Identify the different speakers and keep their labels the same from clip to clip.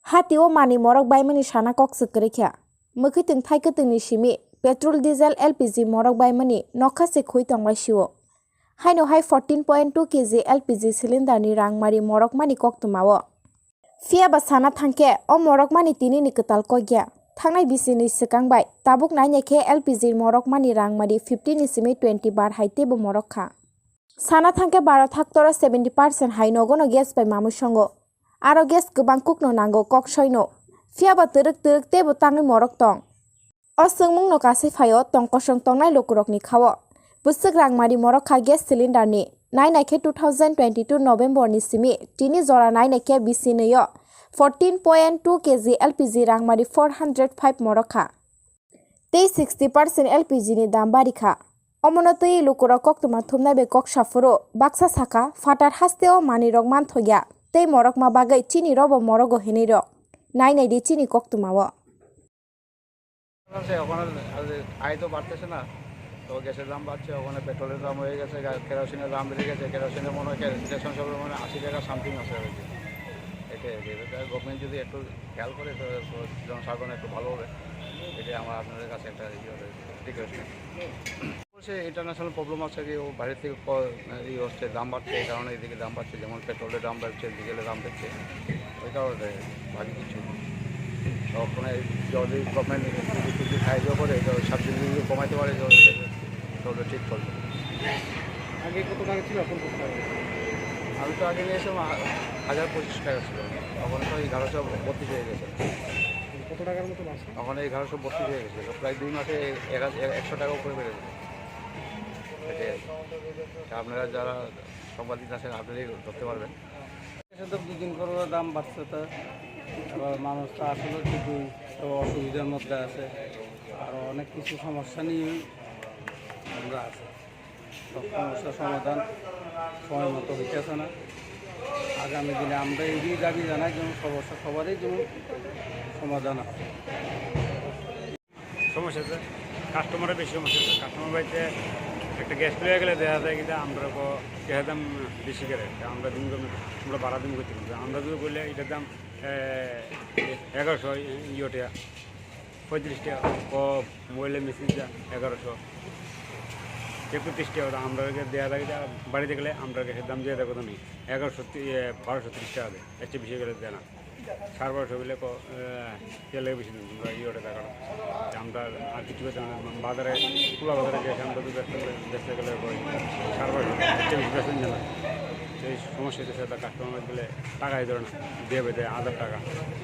Speaker 1: Hatio mani morok baimani shana kok sekrekya. Mukhiting thaiketing shimi petrol diesel LPG morok baimani nokha se khuitong waishiwo. Haino hai 14.2 kg LPG cylinder ni rangmari Morokmani kok tumawo. Fia ba sana thangke o Morokmani tini ni ketal kogya. Thangnai bisi ni sekangbai tabuk naine ke LPG Morokmani rangmari 15 ni simi 20 bar haite bo morokha. Sana thangke baro thaktora 70% haino gono gas bai mamu songo. Aro gas gobang kukno nango kok soino. Fia ba terek tebo tangi morok tong. O sengmung no kasai phayo tong kosong tongnai Lukurok ni khawo. Busuk rangmari morokha gas cylinder ni nainake 2022 November ni simi tini jora nainake bisi neyo 14.2 kg LPG rangmari 405 morokha. Tei 60% LPG ni dam barikha. Omonotoi Lukurok kok tuma thumnai be kok safuro baksa saka fatar hasteo mani rok manthoya. Tei morokma bagai chini robo morogo heniro. Nainai di chini kok tumawo.
Speaker 2: তো গ্যাসের দাম বাড়ছে, ওখানে পেট্রোলের দাম হয়ে গেছে, কেরোসিনের দাম বেড়ে গেছে, কেরোসিনের মনে হয় স্টেশন সব মানে 80 টাকা সামথিং আছে আর কি। এটাই গভর্নমেন্ট যদি একটু খেয়াল করে তো জনসাধারণ একটু ভালো হবে, এটাই আমার আপনাদের কাছে একটা রিকোয়েস্ট। সে ইন্টারন্যাশনাল প্রবলেম আছে কি ও বাইরে থেকে হচ্ছে দাম বাড়ছে, এই কারণে এদিকে দাম বাড়ছে, যেমন পেট্রোলের দাম বাড়ছে, ডিজেলের দাম বাড়ছে, ওই কারণে ভাবি কিছু ওখানে যদি গভর্নমেন্ট যদি সাহায্য করে সাবসিডি যদি কমাইতে পারে তাহলে ঠিক করবে।
Speaker 3: আগে কত টাকা ছিল, এখন কত টাকা?
Speaker 2: আমি তো আগে নিয়েছিলাম 1025 টাকা ছিল, এখন তো 1132 হয়ে গেছে।
Speaker 3: কত টাকার মতো আছে?
Speaker 2: এখন 1132 হয়ে গেছে, প্রায় 2 মাসে 100 টাকা উপরে বেড়ে গেছে। এটাই আপনারা যারা সাংবাদিক আছেন আপনারাই ধরতে পারবেন।
Speaker 3: তো দুদিন করে দাম বাড়ছে, তো এবার মানুষ তো আসলে ঠিকই অসুবিধার মধ্যে আছে, আরও অনেক কিছু সমস্যা নিয়ে আমরা আছি। সব সমস্যার সমাধান সময় মতো হইতেছে না। আগামী দিনে আমরা এই দাবি জানাই যেমন সমস্যা সবারই যেমন সমাধান আছে।
Speaker 4: সমস্যা আছে, কাস্টমারের বেশি সমস্যা আছে। কাস্টমার বাড়িতে একটা গ্যাস পেয়ে গেলে দেখা যায় কিন্তু আমরা গ্যাসের দাম বেশি করে আমরা দিন আমরা বাড়া দিন করতে পারি। আমরা যদি বললে এটার দাম 1100 ইয়েটা 35 টাকা, মোবাইলের মেশিনটা 1100 31 টাকা। আমরা দেওয়া থাকে বাড়িতে গেলে আমরা গ্যাসের দাম দিয়ে দেবো তুমি 1230 টাকা দেয়, এর চেয়ে বেশি গেলে দেয় না। 1250 বলে তেলে বেশি দিন আমরা ইয়েটা টাকা আমরা আর কিছু বাজারে খোলা বাজারে গেছে আমরা তো বেচতে গেলে 1250 এর চেয়ে বেশি বেতন জানা। সেই সমস্যা হচ্ছে কাস্টমার গেলে টাকাই ধরে না, দেবে দেয় 1000 টাকা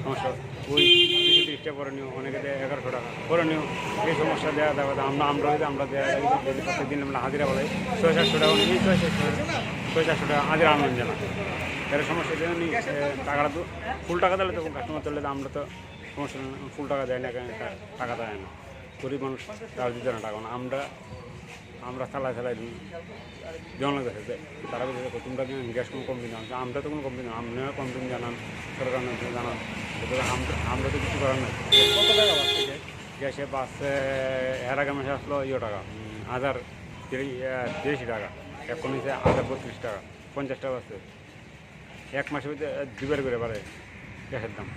Speaker 4: সমস্যা। ওই 230 টাকা করে নিও, অনেকে দেয় 1100 টাকা করে নিও। এই সমস্যা দেওয়া আমরা দেওয়া প্রত্যেকদিন আমরা হাজিরা বলে 600-700 টাকা নিই, 600-700 টাকা হাজিরা আনবেন জানা। এর সমস্যা জন্য টাকাটা তো ফুল টাকা দিলে তখন কাস্টমার চললে আমরা তো সমস্যা ফুল টাকা দেয় না, টাকা দেয় না, গরিব মানুষ তারা দিতে না টাকা না। আমরা চালাই দিই জন লাগতেছে, তারা বলছে তোমরা গ্যাস কোনো কম দিন, আমরা তো কোনো কম দিন, আপনারা কম দিন জানান, সরকার জানান, আমরা তো কিছু করার নাই।
Speaker 3: কত টাকা বাড়ছে
Speaker 4: গ্যাসে বাসে এর আগে মাসে আসলো টাকা 1083 টাকা, এখন হচ্ছে 1032 টাকা, 50 টাকা বাড়ছে। এক মাসের ভিতরে 2বার করে বাড়ে গ্যাসের দাম।